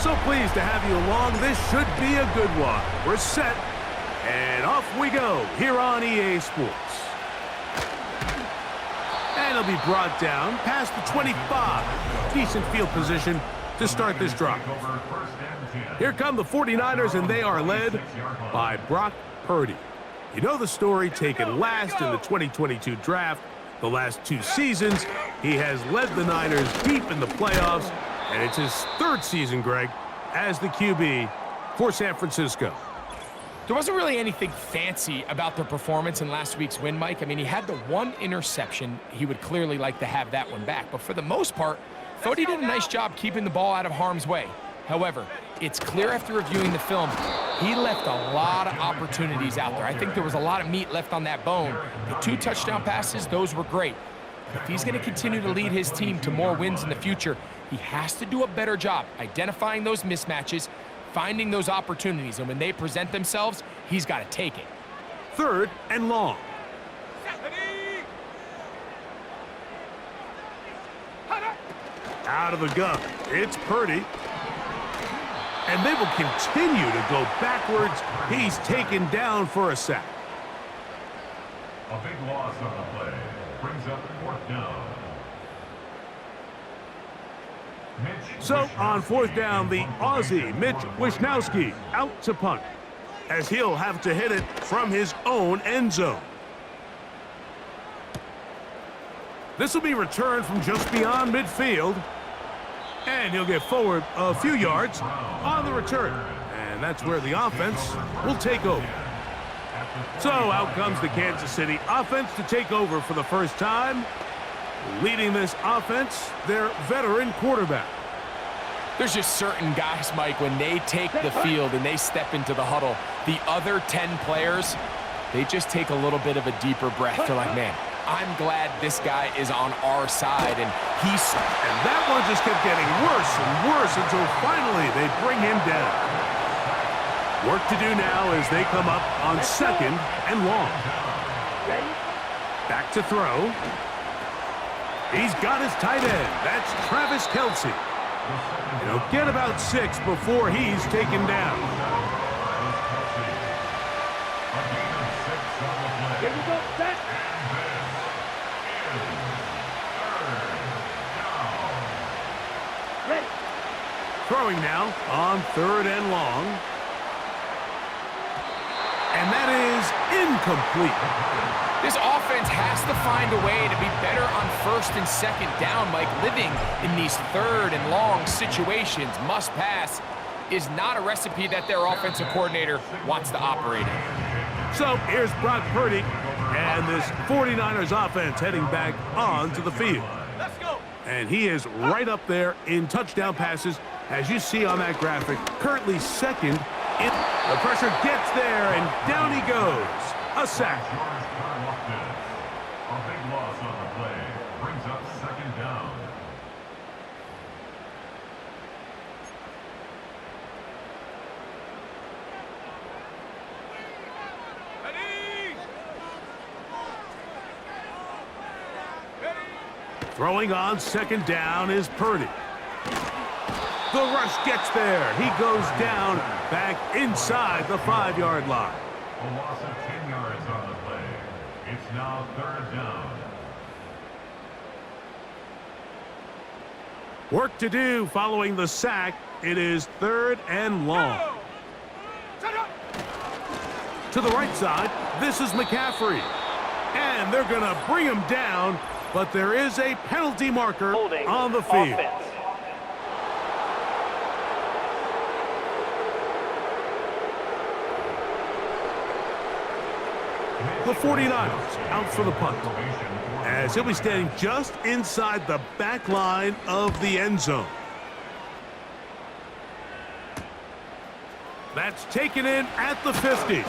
So pleased to have you along. This should be a good one. We're set, and off we go here on EA Sports. And it'll be brought down past the 25. Decent field position to start this drive. Here come the 49ers, and they are led by Brock Purdy. You know the story, taken last in the 2022 draft. The last 2 seasons, he has led the Niners deep in the playoffs, and it's his 3rd season, Greg, as the QB for San Francisco. There wasn't really anything fancy about their performance in last week's win, Mike. I mean, he had the 1 interception. He would clearly like to have that one back. But for the most part, thought he did a nice job keeping the ball out of harm's way. However, it's clear after reviewing the film, he left a lot of opportunities out there. I think there was a lot of meat left on that bone. The 2 touchdown passes, those were great. But if he's going to continue to lead his team to more wins in the future, he has to do a better job identifying those mismatches, finding those opportunities, and when they present themselves, he's got to take it. 3rd and long. Out of the gun, it's Purdy. And they will continue to go backwards. He's taken down for a sack. A big loss on the play. Brings up 4th down. So on 4th down, the Aussie, Mitch Wishnowsky, out to punt, as he'll have to hit it from his own end zone. This will be returned from just beyond midfield. And he'll get forward a few yards on the return. And that's where the offense will take over. So out comes the Kansas City offense to take over for the first time. Leading this offense, their veteran quarterback. There's just certain guys, Mike, when they take the field and they step into the huddle, the other 10 players, they just take a little bit of a deeper breath. They're like, man, I'm glad this guy is on our side, and And that one just kept getting worse and worse until finally they bring him down. Work to do now as they come up on 2nd and long. Back to throw. He's got his tight end. That's Travis Kelce. And he'll get about 6 before he's taken down. Here we go, set. Throwing now on 3rd and long. And that is incomplete. This offense has to find a way to be better on 1st and 2nd down, Mike. Living in these 3rd and long situations, must pass, is not a recipe that their offensive coordinator wants to operate in. So here's Brock Purdy and this 49ers offense heading back onto the field. Let's go. And he is right up there in touchdown passes, as you see on that graphic. Currently 2nd. The pressure gets there, and down he goes. A sack. A big loss on the play. Brings up 2nd down. Throwing on 2nd down is Purdy. The rush gets there. He goes down back inside the 5-yard line. A loss of 10 yards on the play. It's now 3rd down. Work to do following the sack. It is 3rd and long. To the right side, this is McCaffrey. And they're going to bring him down, but there is a penalty marker on the field. Offense. The 49ers out for the punt, as he'll be standing just inside the back line of the end zone. That's taken in at the 50.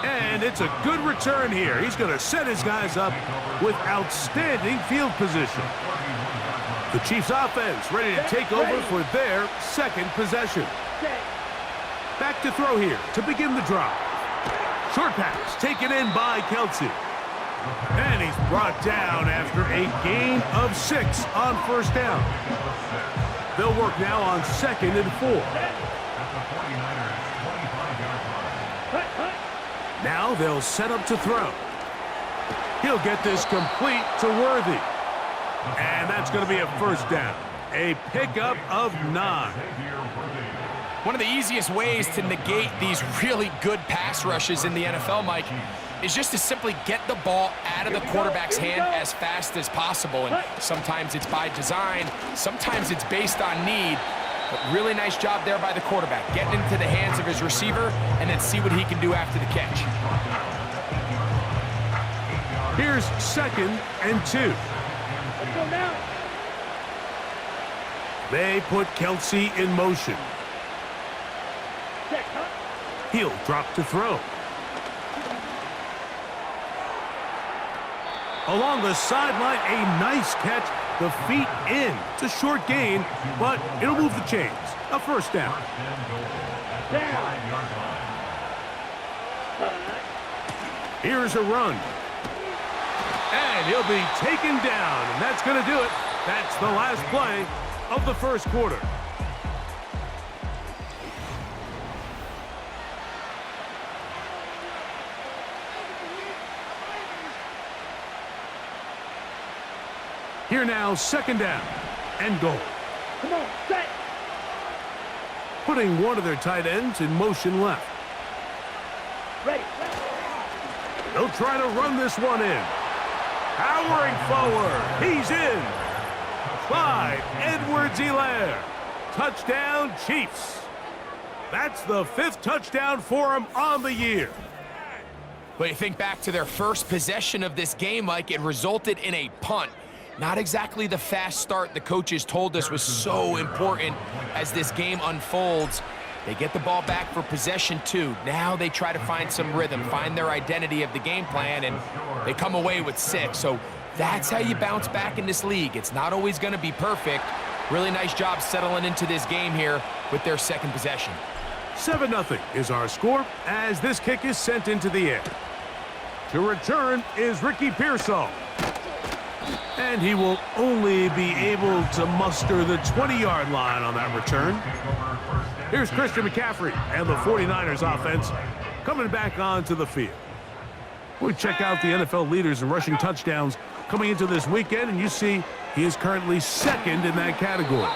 And it's a good return here. He's going to set his guys up with outstanding field position. The Chiefs offense ready to take over for their 2nd possession. Back to throw here to begin the drive. Short pass taken in by Kelce. And he's brought down after a gain of 6 on 1st down. They'll work now on 2nd and 4. At the 49ers 25-yard line. Now they'll set up to throw. He'll get this complete to Worthy. And that's going to be a first down. A pickup of 9. One of the easiest ways to negate these really good pass rushes in the NFL, Mike, is just to simply get the ball out of the quarterback's hand as fast as possible. And sometimes it's by design, sometimes it's based on need. But really nice job there by the quarterback, getting into the hands of his receiver and then see what he can do after the catch. Here's 2nd and 2. Let's go now. They put Kelsey in motion. Check, huh? He'll drop to throw. Along the sideline, a nice catch. The feet in. It's a short gain, but it'll move the chains. A first down. Here's a run. And he'll be taken down, and that's going to do it. That's the last play of the first quarter. Here now, 2nd down and goal. Come on, set. Putting one of their tight ends in motion left. Ready. They'll try to run this one in. Powering forward. He's in. Clyde Edwards-Helaire. Touchdown, Chiefs. That's the 5th touchdown for him on the year. But you think back to their first possession of this game, Mike, it resulted in a punt. Not exactly the fast start the coaches told us was so important as this game unfolds. They get the ball back for possession 2. Now they try to find some rhythm, find their identity of the game plan, and they come away with 6. So that's how you bounce back in this league. It's not always going to be perfect. Really nice job settling into this game here with their 2nd possession. 7-0 is our score as this kick is sent into the air. To return is Ricky Pearsall. And he will only be able to muster the 20-yard line on that return. Here's Christian McCaffrey and the 49ers offense coming back onto the field. We check out the NFL leaders in rushing touchdowns coming into this weekend, and you see he is currently 2nd in that category.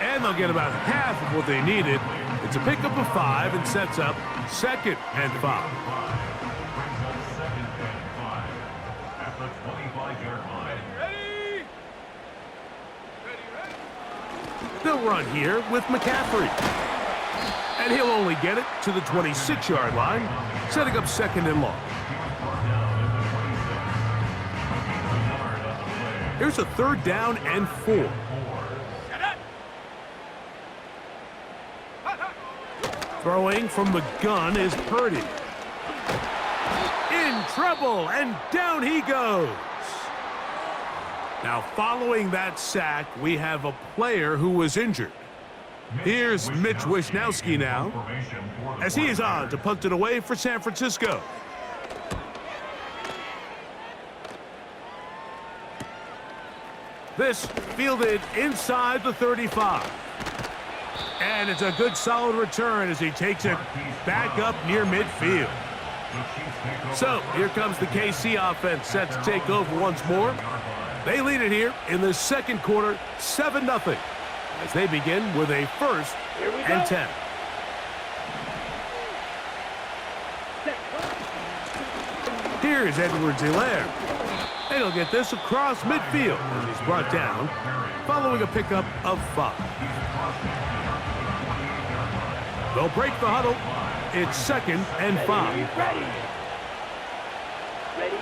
And they'll get about half of what they needed. It's a pickup of 5 and sets up 2nd and 5. They'll run here with McCaffrey. And he'll only get it to the 26-yard line, setting up 2nd and long. Here's a 3rd down and 4. Throwing from the gun is Purdy. In trouble, and down he goes. Now, following that sack, we have a player who was injured. Here's Mitch Wishnowsky now, as he is on to punt it away for San Francisco. This fielded inside the 35. And it's a good solid return as he takes it back up near midfield. So, here comes the KC offense set to take over once more. They lead it here in the 2nd quarter, 7-0, as they begin with a 1st and 10. Here's Edwards-Helaire. And he'll get this across midfield as he's brought down, following a pickup of 5. They'll break the huddle. It's 2nd and 5. Ready.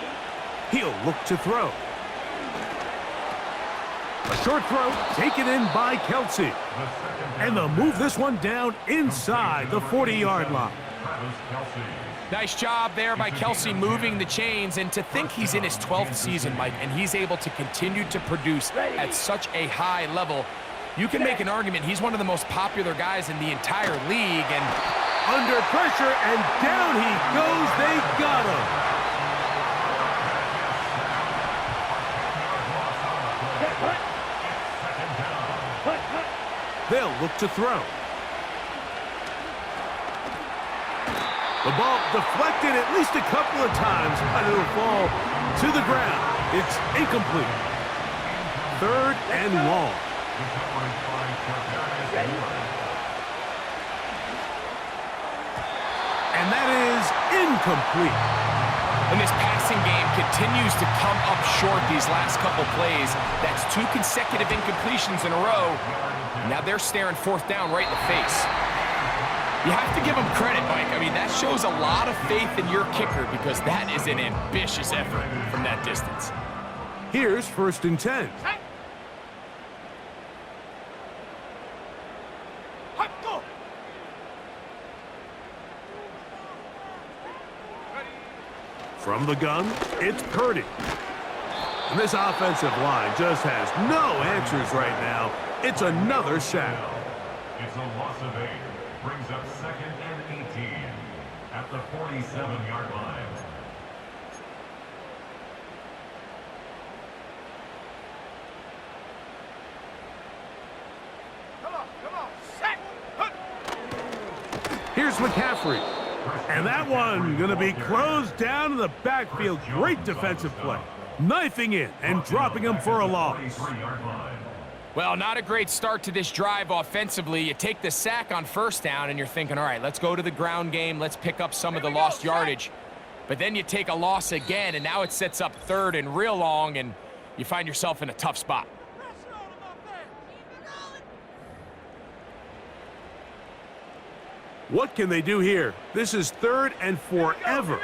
He'll look to throw. A short throw taken in by Kelsey. And they'll move this one down inside the 40-yard line. Nice job there by Kelsey moving the chains, and to think he's in his 12th season, Mike, and he's able to continue to produce at such a high level. You can make an argument he's one of the most popular guys in the entire league, and under pressure, and down he goes. They got him. They'll look to throw. The ball deflected at least a couple of times, and it'll fall to the ground. It's incomplete. 3rd and long. And that is incomplete. And this passing game continues to come up short these last couple plays. That's 2 consecutive incompletions in a row. Now they're staring 4th down right in the face. You have to give them credit, Mike. I mean, that shows a lot of faith in your kicker because that is an ambitious effort from that distance. Here's 1st and 10. From the gun, it's Purdy. And this offensive line just has no answers right now. It's another sack. It's a loss of 8. Brings up 2nd and 18 at the 47-yard line. Come on, set. Here's McCaffrey. And that one going to be closed down in the backfield. Great defensive play. Knifing in and dropping him for a loss. Well, not a great start to this drive offensively. You take the sack on 1st down, and you're thinking, all right, let's go to the ground game. Let's pick up some of the lost yardage. But then you take a loss again, and now it sets up 3rd and real long, and you find yourself in a tough spot. What can they do here? This is 3rd and forever.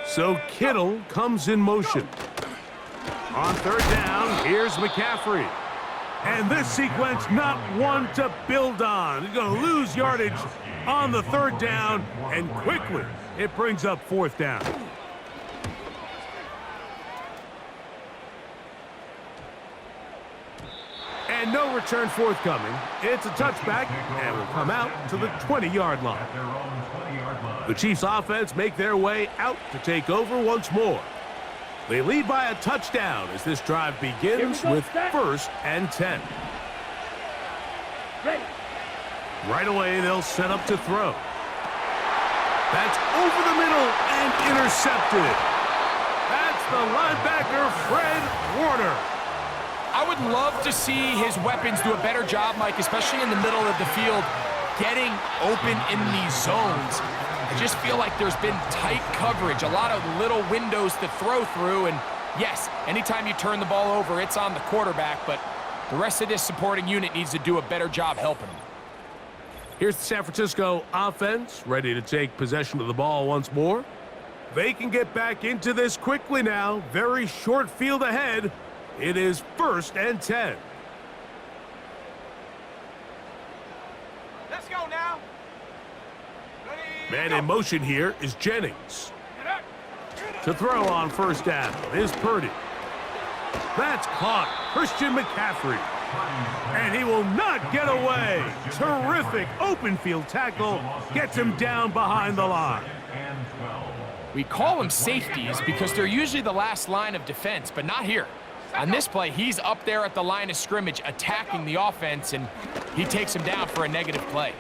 So Kittle comes in motion. On 3rd down, here's McCaffrey. And this sequence, not one to build on. He's going to lose yardage on the 3rd down, and quickly it brings up 4th down. And no return forthcoming. It's a touchback, and will come out to the 20-yard line. The Chiefs' offense make their way out to take over once more. They lead by a touchdown as this drive begins with 1st and 10. Ready. Right away, they'll set up to throw. That's over the middle and intercepted. That's the linebacker, Fred Warner. I would love to see his weapons do a better job, Mike, especially in the middle of the field, getting open in these zones. I just feel like there's been tight coverage, a lot of little windows to throw through, and yes, anytime you turn the ball over, it's on the quarterback, but the rest of this supporting unit needs to do a better job helping him. Here's the San Francisco offense, ready to take possession of the ball once more. They can get back into this quickly now. Very short field ahead. It is 1st and 10. Let's go now. Man in motion here is Jennings. To throw on 1st down is Purdy. That's caught. Christian McCaffrey. And he will not get away. Terrific open field tackle. Gets him down behind the line. We call them safeties because they're usually the last line of defense, but not here. On this play, he's up there at the line of scrimmage attacking the offense, and he takes him down for a negative play.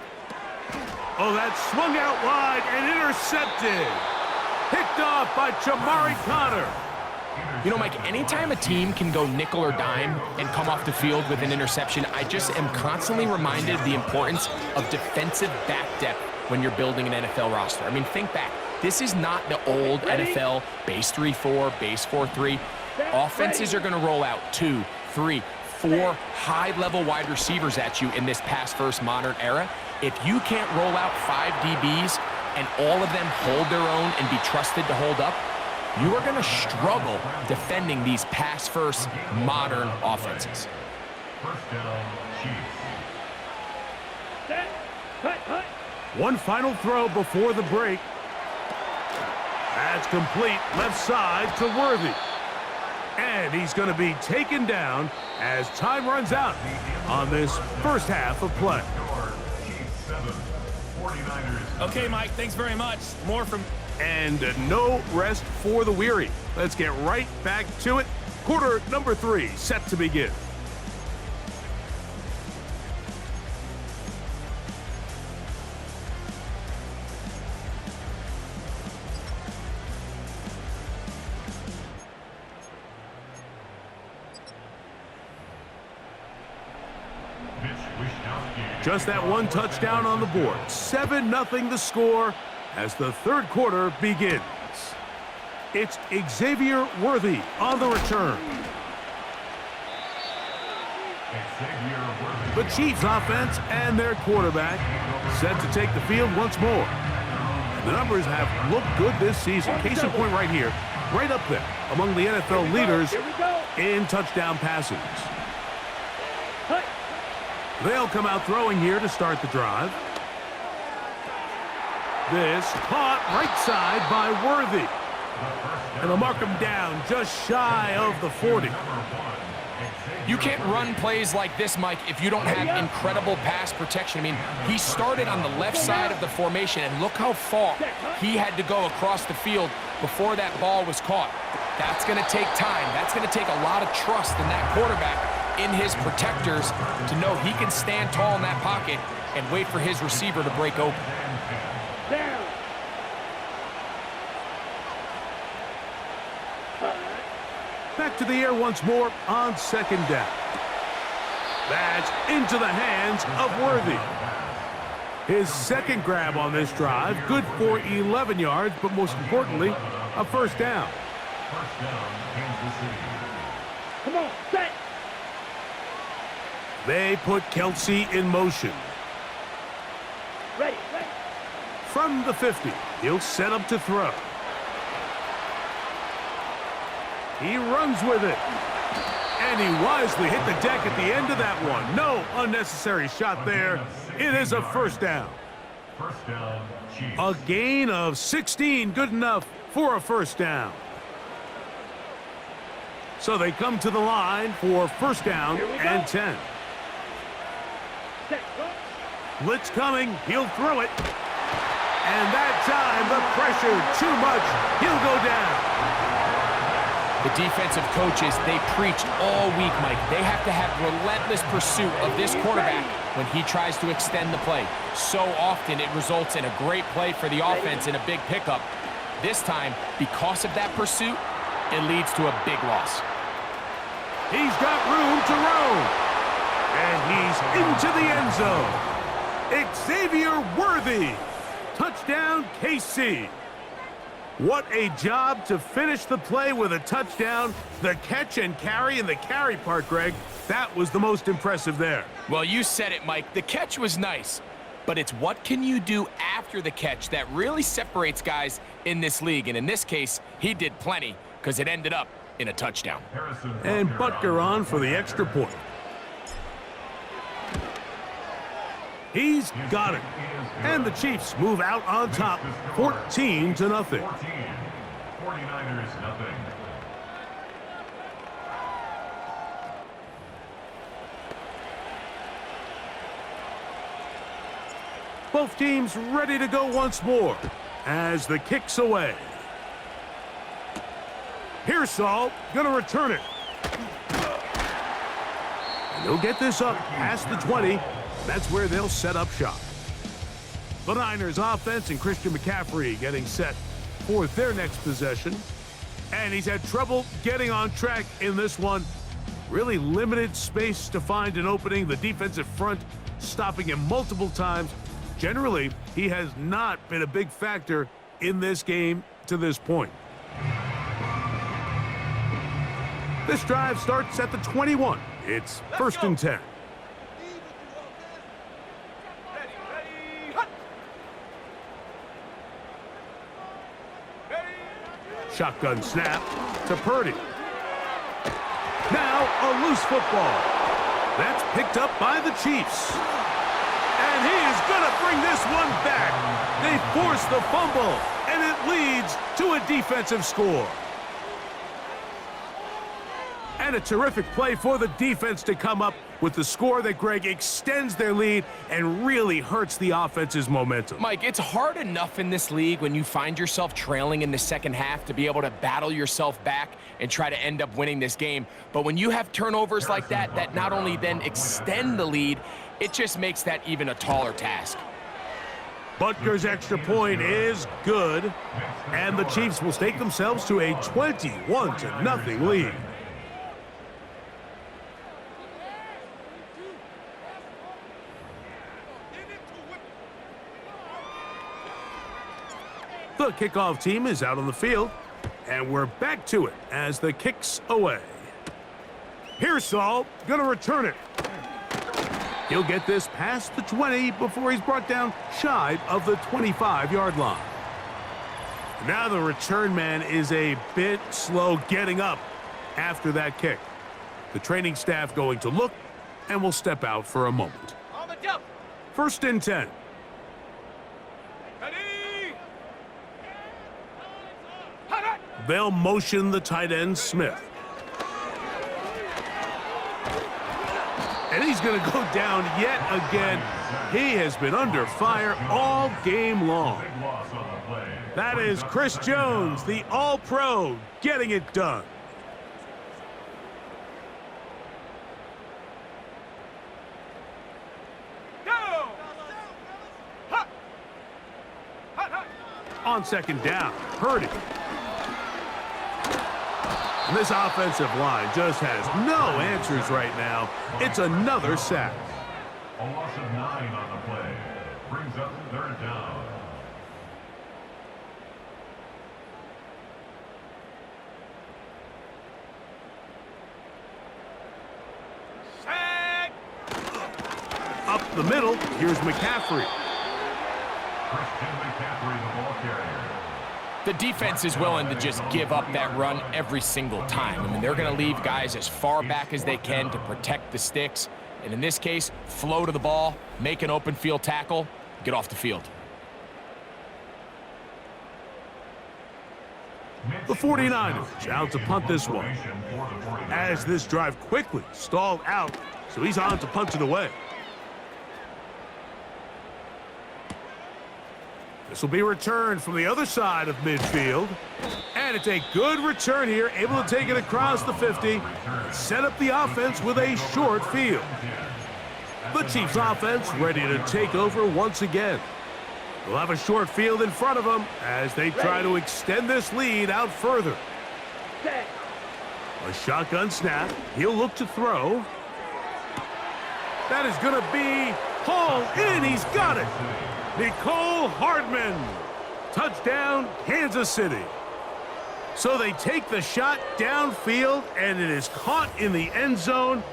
Oh, that swung out wide and intercepted. Picked off by Jamari Connor. You know, Mike, anytime a team can go nickel or dime and come off the field with an interception, I just am constantly reminded of the importance of defensive back depth when you're building an NFL roster. I mean, think back. This is not the old NFL base 3-4, base 4-3. Offenses are going to roll out 2, 3, 4 high-level wide receivers at you in this pass-first modern era. If you can't roll out 5 DBs and all of them hold their own and be trusted to hold up, you are going to struggle defending these pass-first modern offenses. 1st down, Chiefs. Set. Hut. One final throw before the break. That's complete left side to Worthy. And he's going to be taken down as time runs out on this first half of play. Okay, Mike, thanks very much. More from... And no rest for the weary. Let's get right back to it. Quarter number 3 set to begin. Just that one touchdown on the board. 7-0 the score as the third quarter begins. It's Xavier Worthy on the return. The Chiefs offense and their quarterback set to take the field once more. And the numbers have looked good this season. Case in point right here, right up there among the NFL leaders in touchdown passes. They'll come out throwing here to start the drive. This caught right side by Worthy. And they'll mark him down just shy of the 40. You can't run plays like this, Mike, if you don't have incredible pass protection. I mean, he started on the left side of the formation, and look how far he had to go across the field before that ball was caught. That's going to take time. That's going to take a lot of trust in that quarterback, in his protectors, to know he can stand tall in that pocket and wait for his receiver to break open. Back to the air once more on second down. That's into the hands of Worthy. His second grab on this drive, good for 11 yards, but most importantly, a first down. First down, Kansas City. Come on, set. They put Kelsey in motion. Ready, ready. From the 50, he'll set up to throw. He runs with it. And he wisely hit the deck at the end of that one. No unnecessary shot there. It is a first down. First down, Chiefs. A gain of 16, good enough for a first down. So they come to the line for first down and 10. Set, go. Blitz coming, he'll throw it. And that time, the pressure, too much, he'll go down. The defensive coaches, they preached all week, Mike. They have to have relentless pursuit of this quarterback when he tries to extend the play. So often it results in a great play for the offense and a big pickup. This time, because of that pursuit, it leads to a big loss. He's got room to roam. And he's into the end zone. Xavier Worthy. Touchdown, KC. What a job to finish the play with a touchdown. The catch and carry, and the carry part, Greg, that was the most impressive there. Well, you said it, Mike. The catch was nice, but it's what can you do after the catch that really separates guys in this league. And in this case, he did plenty because it ended up in a touchdown. And Butker on for the extra point. He's got it. And the Chiefs move out on top, 14-0. 49ers, nothing. Both teams ready to go once more as the kick's away. Pearsall gonna return it. And he'll get this up past the 20. That's where they'll set up shop. The Niners offense and Christian McCaffrey getting set for their next possession. And he's had trouble getting on track in this one. Really limited space to find an opening. The defensive front stopping him multiple times. Generally, he has not been a big factor in this game to this point. This drive starts at the 21. It's first and 10. Shotgun snap to Purdy. Now a loose football. That's picked up by the Chiefs. And he is going to bring this one back. They force the fumble, and it leads to a defensive score. And a terrific play for the defense to come up with the score that, Greg, extends their lead and really hurts the offense's momentum. Mike, it's hard enough in this league when you find yourself trailing in the second half to be able to battle yourself back and try to end up winning this game. But when you have turnovers like that, that not only then extend the lead, it just makes that even a taller task. Butker's extra point is good, and the Chiefs will stake themselves to a 21-0 lead. The kickoff team is out on the field, and we're back to it as the kick's away. Pearsall going to return it. He'll get this past the 20 before he's brought down shy of the 25-yard line. Now the return man is a bit slow getting up after that kick. The training staff going to look and will step out for a moment. First and 10. They'll motion the tight end, Smith. And he's going to go down yet again. He has been under fire all game long. That is Chris Jones, the All-Pro, getting it done. On second down, Purdy. And this offensive line just has no answers right now. It's another sack. A loss of 9 on the play. Brings up third down. Sack! Up the middle, here's McCaffrey. Christian McCaffrey, the ball carrier. The defense is willing to just give up that run every single time. I mean, they're going to leave guys as far back as they can to protect the sticks. And in this case, flow to the ball, make an open field tackle, get off the field. The 49ers out to punt this one. As this drive quickly stalled out, so he's on to punt it away. This will be returned from the other side of midfield. And it's a good return here, able to take it across the 50 and set up the offense with a short field. The Chiefs offense ready to take over once again. They'll have a short field in front of them as they try to extend this lead out further. A shotgun snap. He'll look to throw. That is going to be hauled in. He's got it. Nicole Hardman. Touchdown, Kansas City. So they take the shot downfield, and it is caught in the end zone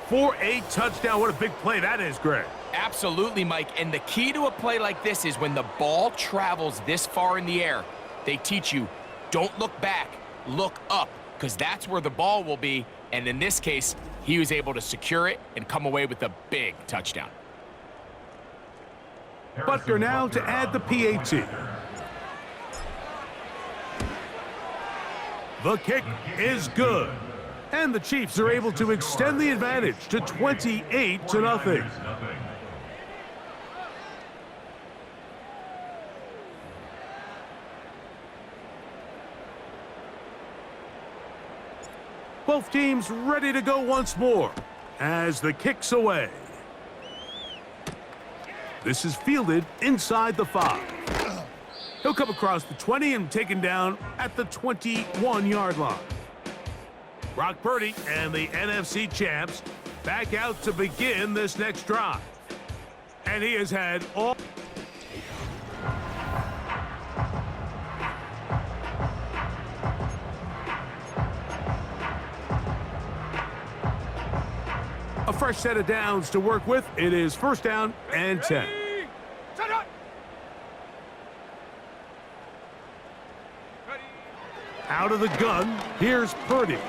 for a touchdown. What a big play that is, Greg. Absolutely, Mike. And the key to a play like this is when the ball travels this far in the air, they teach you, don't look back, look up, because that's where the ball will be. And in this case, he was able to secure it and come away with a big touchdown. Butker now to add the PAT. The kick is good. And the Chiefs are able to extend the advantage to 28-0. Both teams ready to go once more as the kick's away. This is fielded inside the 5. He'll come across the 20 and taken down at the 21-yard line. Brock Purdy and the NFC champs back out to begin this next drive. And he has had all... A fresh set of downs to work with. It is first down and 10. Out of the gun, here's Purdy.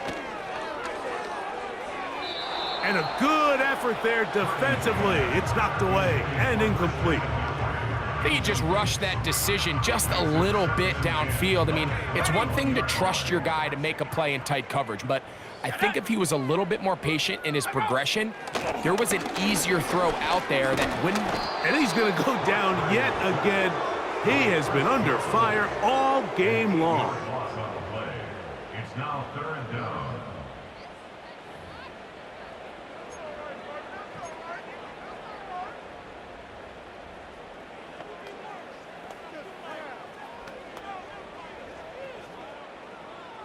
And a good effort there defensively. It's knocked away and incomplete. I think he just rushed that decision just a little bit downfield. I mean, it's one thing to trust your guy to make a play in tight coverage, but I think if he was a little bit more patient in his progression, there was an easier throw out there that wouldn't... And he's going to go down yet again. He has been under fire all game long. It's now third down.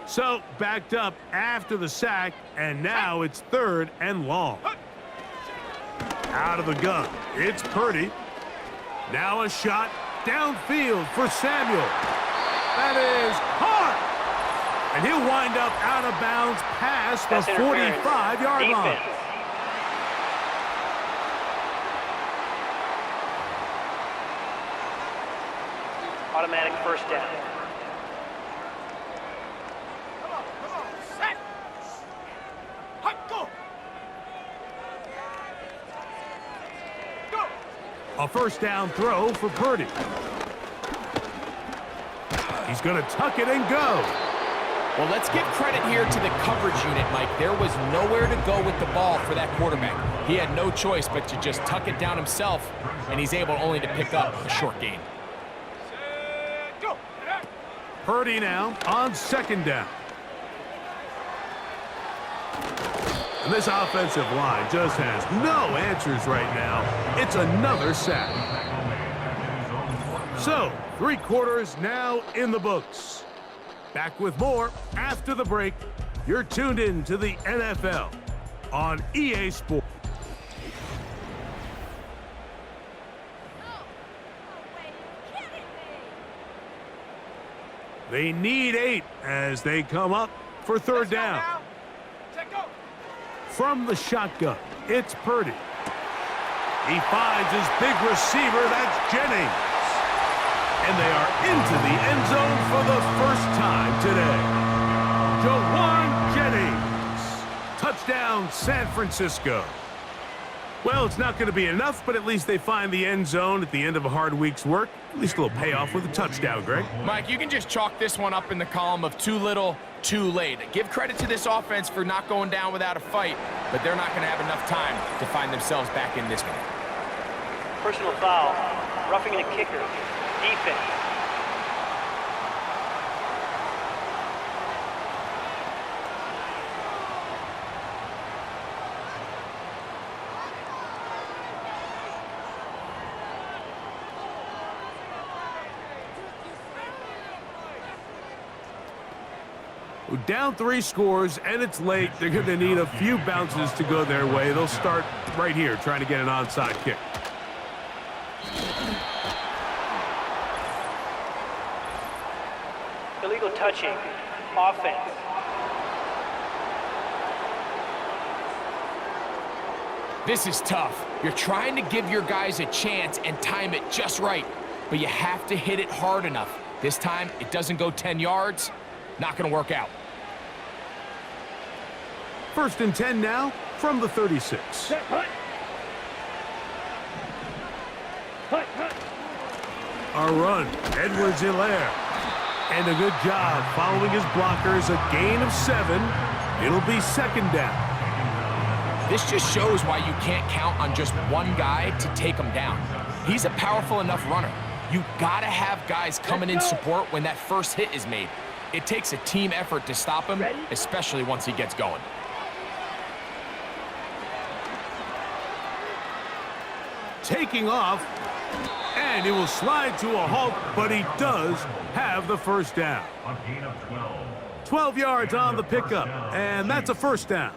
So backed up after the sack, and now it's third and long. Out of the gun, it's Purdy. Now a shot downfield for Samuel. That is caught. And he'll wind up out of bounds past the 45-yard line. Automatic first down. Come on, set. Hut, go. A first down throw for Purdy. He's going to tuck it and go. Well, let's give credit here to the coverage unit, Mike. There was nowhere to go with the ball for that quarterback. He had no choice but to just tuck it down himself, and he's able only to pick up a short gain. Purdy now on second down. And this offensive line just has no answers right now. It's another sack. So, 3 quarters now in the books. Back with more after the break. You're tuned in to the NFL on EA Sports. They need 8 as they come up for third down. From the shotgun, it's Purdy. He finds his big receiver, that's Jennings. And they are into the end zone for the first time today. Jawan Jennings. Touchdown, San Francisco. Well, it's not going to be enough, but at least they find the end zone at the end of a hard week's work. At least a little payoff with a touchdown, Greg. Mike, you can just chalk this one up in the column of too little, too late. Give credit to this offense for not going down without a fight, but they're not going to have enough time to find themselves back in this one. Personal foul. Roughing the kicker. Defense. Down 3 scores, and it's late. They're going to need a few bounces to go their way. They'll start right here, trying to get an onside kick. Illegal touching. Offense. This is tough. You're trying to give your guys a chance and time it just right, but you have to hit it hard enough. This time, it doesn't go 10 yards. Not going to work out. First and 10 now from the 36. A run, Edwards-Helaire. And a good job following his blockers, a gain of 7. It'll be second down. This just shows why you can't count on just one guy to take him down. He's a powerful enough runner. You got to have guys coming in support when that first hit is made. It takes a team effort to stop him, especially once he gets going. Taking off, and it will slide to a halt, but he does have the first down. 12 yards on the pickup, and that's a first down.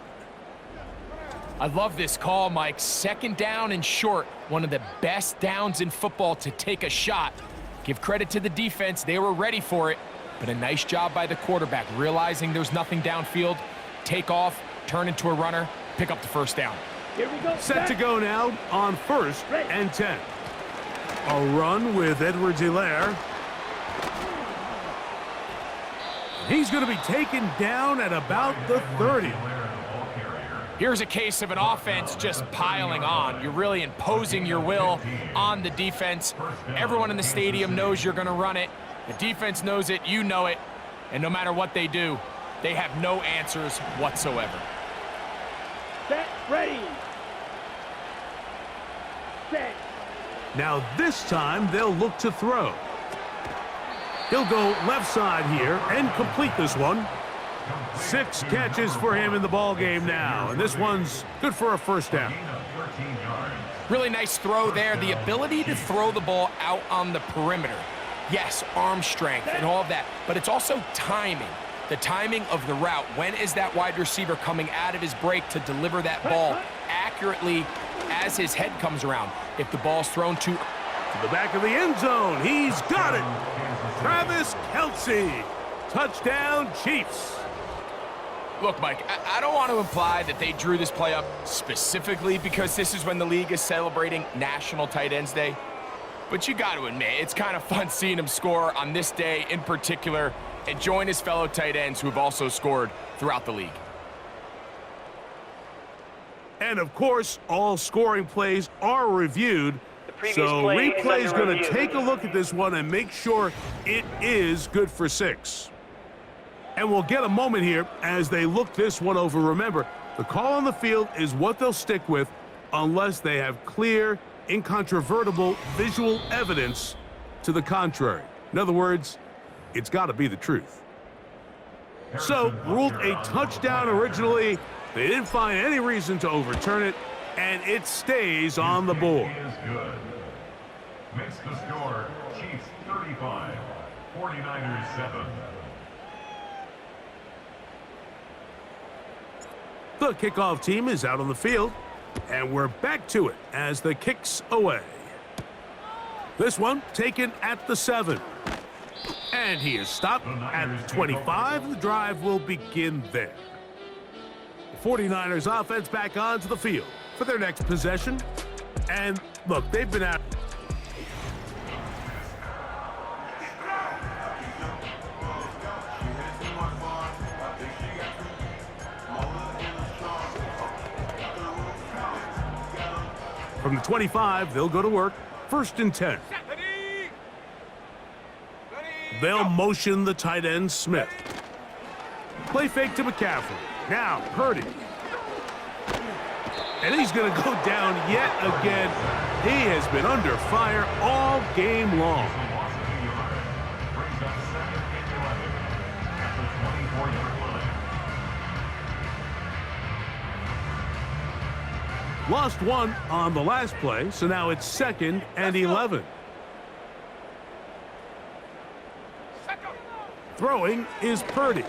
I love this call, Mike. Second down and short. One of the best downs in football to take a shot. Give credit to the defense. They were ready for it. But a nice job by the quarterback, realizing there's nothing downfield. Take off, turn into a runner, pick up the first down. Here we go. Set to go now on first and 10. A run with Edwards-Helaire. He's going to be taken down at about the 30. Here's a case of an offense just piling on. You're really imposing your will on the defense. Everyone in the stadium knows you're going to run it. The defense knows it, you know it, and no matter what they do, they have no answers whatsoever. Set, ready. Set. Now this time they'll look to throw. He'll go left side here and complete this one. 6 catches for him in the ball game now, and this one's good for a first down. Really nice throw there. The ability to throw the ball out on the perimeter. Yes, arm strength and all of that, but it's also timing. The timing of the route. When is that wide receiver coming out of his break to deliver that ball accurately as his head comes around? If the ball's thrown to the back of the end zone, he's got it. Travis Kelce. Touchdown, Chiefs. Look, Mike, I don't want to imply that they drew this play up specifically because this is when the league is celebrating National Tight Ends Day. But you got to admit, it's kind of fun seeing him score on this day in particular and join his fellow tight ends who have also scored throughout the league. And, of course, all scoring plays are reviewed. So replay is going to take a look at this one and make sure it is good for 6. And we'll get a moment here as they look this one over. Remember, the call on the field is what they'll stick with unless they have clear, incontrovertible visual evidence to the contrary. In other words, it's got to be the truth. So, ruled a touchdown originally. They didn't find any reason to overturn it, and it stays on the board. Makes the score Chiefs 35, 49ers 7. The kickoff team is out on the field, and we're back to it as the kick's away. This one taken at the 7. And he is stopped at the 25. The drive will begin there. The 49ers offense back onto the field for their next possession. And look, they've been out. From the 25, they'll go to work. 1st and 10. They'll motion the tight end, Smith. Play fake to McCaffrey. Now, Purdy. And he's going to go down yet again. He has been under fire all game long. Lost 1 on the last play, so now it's 2nd and 11. Throwing is Purdy.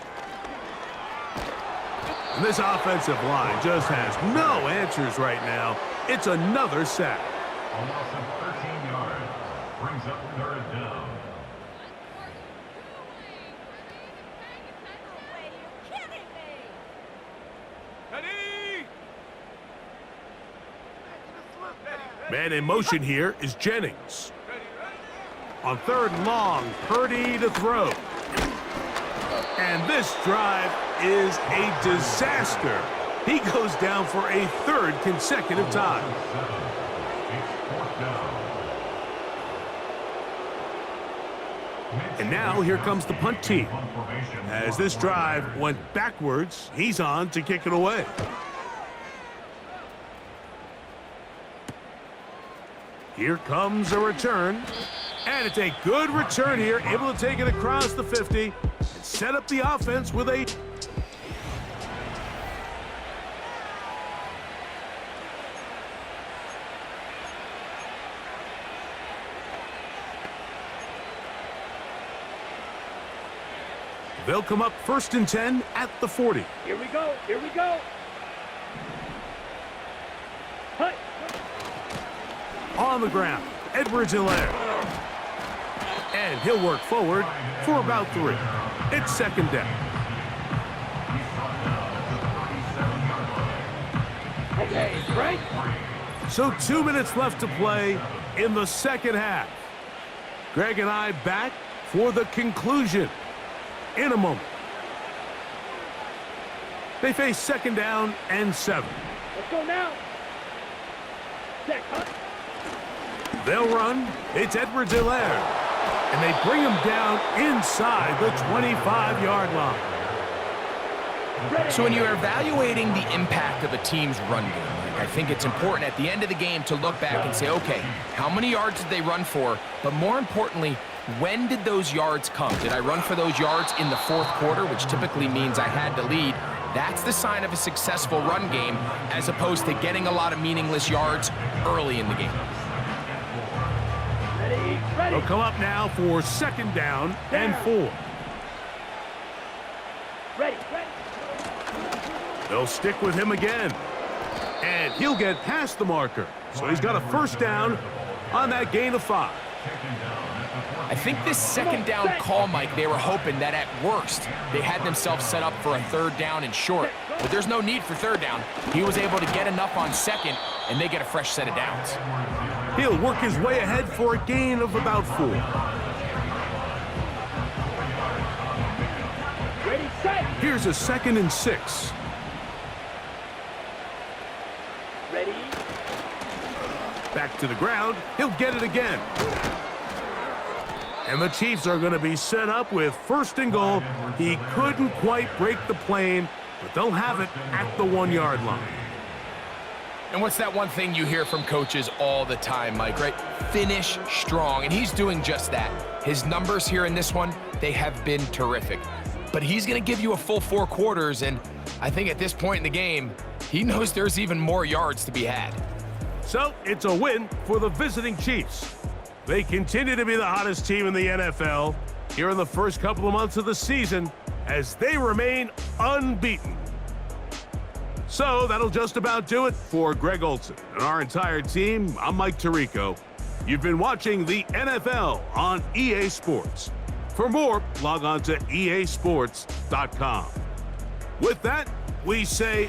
And this offensive line just has no answers right now. It's another sack. A loss of 13 yards brings up 3rd down. Man in motion here is Jennings. On 3rd and long, Purdy to throw. And this drive is a disaster. He goes down for a 3rd consecutive time. And now here comes the punt team. As this drive went backwards, he's on to kick it away. Here comes a return. And it's a good return here, able to take it across the 50 and set up the offense with a... They'll come up 1st and 10 at the 40. Here we go. Here we go. Hut. On the ground, Edwards-Helaire. And he'll work forward for about 3. It's 2nd down. Okay, right. So 2 minutes left to play in the 2nd half. Greg and I back for the conclusion in a moment. They face 2nd down and 7. Let's go now. Check, hut. They'll run. It's Edwards-Helaire. And they bring him down inside the 25-yard line. So when you're evaluating the impact of a team's run game, I think it's important at the end of the game to look back and say, okay, how many yards did they run for? But more importantly, when did those yards come? Did I run for those yards in the 4th quarter, which typically means I had to lead? That's the sign of a successful run game, as opposed to getting a lot of meaningless yards early in the game. They'll come up now for 2nd down and 4. Ready. They'll stick with him again. And he'll get past the marker. So he's got a 1st down on that gain of 5. Taken down I think this second down call, Mike, they were hoping that at worst they had themselves set up for a third down and short. But there's no need for third down. He was able to get enough on second, and they get a fresh set of downs. He'll work his way ahead for a gain of about 4. Ready, set. Here's a 2nd and 6. Ready. Back to the ground. He'll get it again. And the Chiefs are going to be set up with 1st and goal. He couldn't quite break the plane, but they'll have it at the 1-yard line. And what's that one thing you hear from coaches all the time, Mike, right? Finish strong, and he's doing just that. His numbers here in this one, they have been terrific. But he's going to give you a full 4 quarters, and I think at this point in the game, he knows there's even more yards to be had. So it's a win for the visiting Chiefs. They continue to be the hottest team in the NFL here in the first couple of months of the season as they remain unbeaten. So that'll just about do it for Greg Olson and our entire team. I'm Mike Tirico. You've been watching the NFL on EA Sports. For more, log on to easports.com. With that, we say